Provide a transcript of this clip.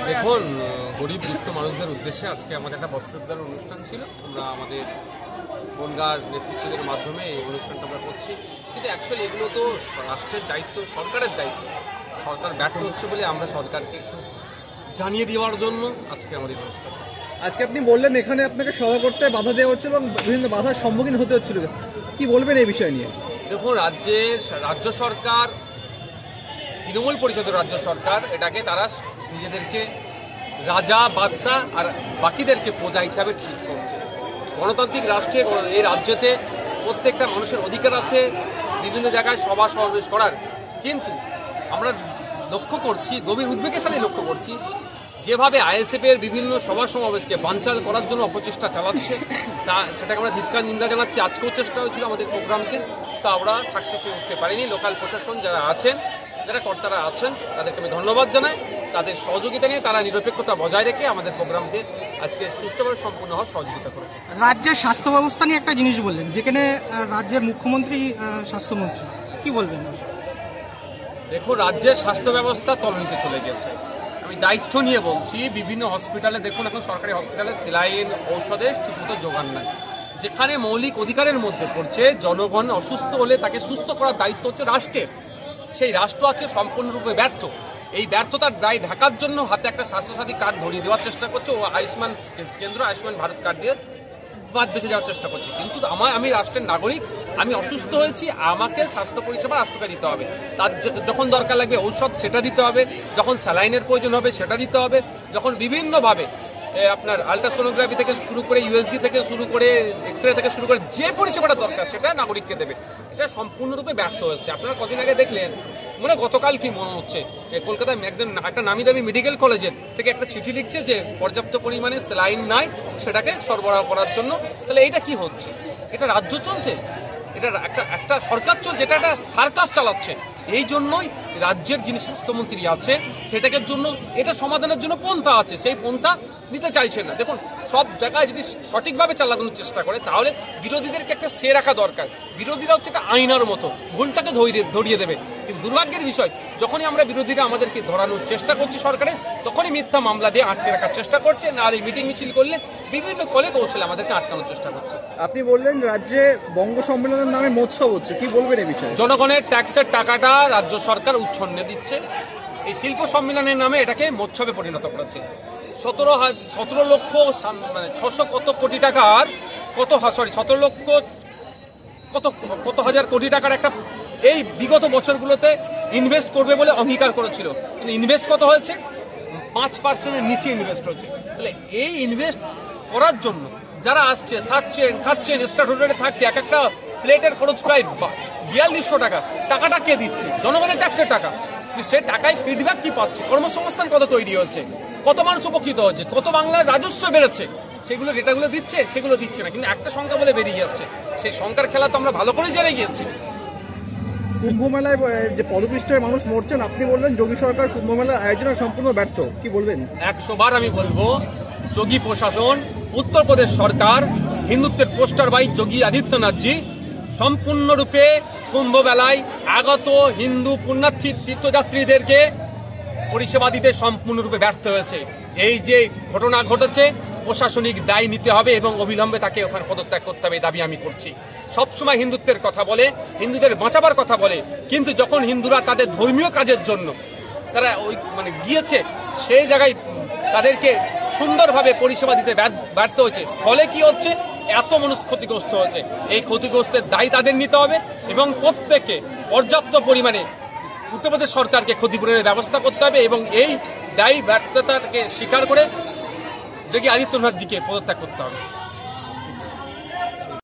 দেখুন, গরিব দুস্থ মানুষদের উদ্দেশ্যে আজকে আমাদের একটা বস্ত্রদান অনুষ্ঠান ছিল। আমরা আমাদের বনগাঁর নেতৃত্বদের মাধ্যমে এই অনুষ্ঠানটা আমরা করছি, কিন্তু অ্যাকচুয়ালি এগুলো তো রাষ্ট্রের দায়িত্ব, সরকারের দায়িত্ব। সরকার ব্যর্থ হচ্ছে বলে আমরা সরকারকে একটু জানিয়ে দেওয়ার জন্য আজকে আমাদের অনুষ্ঠান। আজকে আপনি বললেন এখানে আপনাকে সভা করতে বাধা দেওয়া হচ্ছিল এবং বিভিন্ন বাধার সম্মুখীন হতে হচ্ছিল, কি বলবেন এই বিষয় নিয়ে? দেখুন, রাজ্য সরকার, তৃণমূল পরিষদের রাজ্য সরকার, এটাকে তারা নিজেদেরকে রাজা বাদশাহ আর বাকিদেরকে প্রজা হিসাবে ট্রিট করছে। গণতান্ত্রিক রাষ্ট্রে এই রাজ্যেতে প্রত্যেকটা মানুষের অধিকার আছে বিভিন্ন জায়গায় সভা সমাবেশ করার, কিন্তু আমরা লক্ষ্য করছি, গভীর উদ্বেগের সাথে লক্ষ্য করছি যেভাবে আইএসএফ এর বিভিন্ন সভা সমাবেশকে বানচাল করার জন্য অপচেষ্টা চালাচ্ছে, সেটাকে আমরা ধিক্কার নিন্দা জানাচ্ছি। আজকেও চেষ্টা হয়েছিল আমাদের প্রোগ্রামকে, তা আমরা সাকসেস হয়ে উঠতে পারিনি। লোকাল প্রশাসন যারা আছেন, যারা কর্তারা আছেন, তাদেরকে আমি ধন্যবাদ জানাই। তাদের সহযোগিতা নিয়ে তারা নিরপেক্ষতা বজায় রেখে আমাদের প্রোগ্রামকে আজকে সুষ্ঠুভাবে সম্পূর্ণ হওয়ার সহযোগিতা করেছে। রাজ্যের স্বাস্থ্য ব্যবস্থা নিয়ে একটা জিনিস বললেন, যেখানে রাজ্যের মুখ্যমন্ত্রী স্বাস্থ্যমন্ত্রী, কি বলবেন? দেখুন, রাজ্যের স্বাস্থ্য ব্যবস্থা তলানিতে চলে গেছে। আমি দায়িত্ব নিয়ে বলছি, বিভিন্ন হসপিটালে দেখুন, এখন সরকারি হসপিটালে সেলাইন, ঔষধের ঠিকমতো যোগান নাই। যেখানে মৌলিক অধিকারের মধ্যে পড়ছে, জনগণ অসুস্থ হলে তাকে সুস্থ করার দায়িত্ব হচ্ছে রাষ্ট্রের, সেই রাষ্ট্র আজকে সম্পূর্ণরূপে ব্যর্থ। এই ব্যর্থতার দায় ঢাকার জন্য হাতে একটা স্বাস্থ্যসাথী কার্ড ধরিয়ে দেওয়ার চেষ্টা করছে ও আয়ুষ্মান কেন্দ্র, আয়ুষ্মান ভারত কার্ড দিয়ে বাদ বেঁচে যাওয়ার চেষ্টা করছে। কিন্তু আমি রাষ্ট্রের নাগরিক, আমি অসুস্থ হয়েছি, আমাকে স্বাস্থ্য পরিষেবা রাষ্ট্রকে দিতে হবে। তার যখন দরকার লাগবে ঔষধ, সেটা দিতে হবে। যখন স্যালাইনের প্রয়োজন হবে, সেটা দিতে হবে। যখন বিভিন্নভাবে আপনার আলট্রাসোনোগ্রাফি থেকে শুরু করে, ইউএসজি থেকে শুরু করে, এক্সরে থেকে শুরু করে যে পরিষেবাটা দরকার, সেটা নাগরিককে দেবে। এটা সম্পূর্ণরূপে ব্যর্থ হয়েছে। আপনারা কদিন আগে দেখলেন, গতকাল কি মনে হচ্ছে, কলকাতায় একটা নামি দামি মেডিকেল কলেজের থেকে একটা চিঠি লিখছে যে পর্যাপ্ত পরিমাণে স্যালাইন নাই, সেটাকে সরবরাহ করার জন্য। তাহলে এটা কি হচ্ছে? এটা রাজ্য চলছে, এটা একটা সরকার চলছে, এটা একটা সার্কাস চালাচ্ছে। এই জন্যই রাজ্যের যিনি স্বাস্থ্যমন্ত্রী আছে, সেটাকে জন্য, এটা সমাধানের জন্য পন্থা আছে, সেই পন্থা নিতে চাইছেন না। দেখুন, সব জায়গায় যদি সঠিকভাবে চালানোর চেষ্টা করে, তাহলে বিরোধীদেরকে একটা সে রাখা দরকার। বিরোধীরা হচ্ছে একটা আয়নার মতো, ভুলটাকে ধরিয়ে দেবে। কিন্তু দুর্ভাগ্যের বিষয়, যখনই আমরা বিরোধীরা আমাদেরকে ধরানোর চেষ্টা করছি সরকারে, তখনই মিথ্যা মামলা দিয়ে আটকে রাখার চেষ্টা করছে, না আর এই মিটিং মিছিল করলে বিভিন্ন কলে কৌশলে আমাদেরকে আটকানোর চেষ্টা করছে। আপনি বললেন রাজ্যে বঙ্গ সম্মেলনের নামে মৎসব হচ্ছে, কি বলবেন এই বিষয়ে? জনগণের ট্যাক্সের টাকাটা রাজ্য সরকার উচ্ছন্নে দিচ্ছে, এই শিল্প সম্মেলনের নামে এটাকে মৎসবে পরিণত করেছে। 17 লক্ষ 600 কত কোটি টাকার কত হাজার কোটি টাকার একটা এই বিগত বছরগুলোতে ইনভেস্ট করবে বলে অঙ্গীকার করেছিল, কিন্তু ইনভেস্ট কত হয়েছে? 5%-এর নিচে ইনভেস্ট হয়েছে। তাহলে এই ইনভেস্ট করার জন্য যারা আসছে, খাচ্ছেন, স্টার হোটেলে থাকছে, এক একটা প্লেটের খরচ প্রায় 4200 টাকা। টাকাটা কে দিচ্ছে? জনগণের ট্যাক্সের টাকা। সে টাকায় ফিডব্যাক কি পাচ্ছে? কর্মসংস্থান কত তৈরি হচ্ছে, কত মানুষ উপকৃত হচ্ছে, কত বাংলার রাজস্ব বেড়েছে, সেগুলো ডেটাগুলো দিচ্ছে? সেগুলো দিচ্ছে না, কিন্তু একটা সংখ্যা বলে বেরিয়ে যাচ্ছে। সেই সংখ্যার খেলা তো আমরা ভালো করে জেনে গিয়েছি। কুম্ভ মেলায় যে পদপিষ্ট হয়ে মানুষ মরছেন, আপনি বললেন যোগী সরকার কুম্ভ মেলার আয়োজনে সম্পূর্ণ ব্যর্থ, কি বলবেন? 100 বার আমি বলবো, যোগী প্রশাসন, উত্তরপ্রদেশ সরকার, হিন্দুত্বের পোস্টার বাই যোগী আদিত্যনাথজি সম্পূর্ণরূপে কুম্ভ মেলায় আগত হিন্দু পুণ্যার্থী তীর্থযাত্রীদেরকে পরিষেবা দিতে সম্পূর্ণরূপে ব্যর্থ হয়েছে। এই যে ঘটনা ঘটেছে, প্রশাসনিক দায় নিতে হবে এবং অবিলম্বে তাকে ওখানে পদত্যাগ করতে হবে, দাবি আমি করছি। সবসময় হিন্দুত্বের কথা বলে, হিন্দুদের বাঁচাবার কথা বলে, কিন্তু যখন হিন্দুরা তাদের ধর্মীয় কাজের জন্য তারা গিয়েছে, সেই জায়গায় তাদেরকে সুন্দরভাবে পরিষেবা দিতে ব্যর্থ হয়েছে। ফলে কি হচ্ছে? এত মানুষ ক্ষতিগ্রস্ত হয়েছে। এই ক্ষতিগ্রস্তের দায় তাদের নিতে হবে এবং প্রত্যেককে পর্যাপ্ত পরিমাণে উত্তরপ্রদেশ সরকারকে ক্ষতিপূরণের ব্যবস্থা করতে হবে এবং এই দায়ী ব্যর্থতাকে স্বীকার করে যোগী আদিত্যনাথজিকে পদত্যাগ করতে হবে।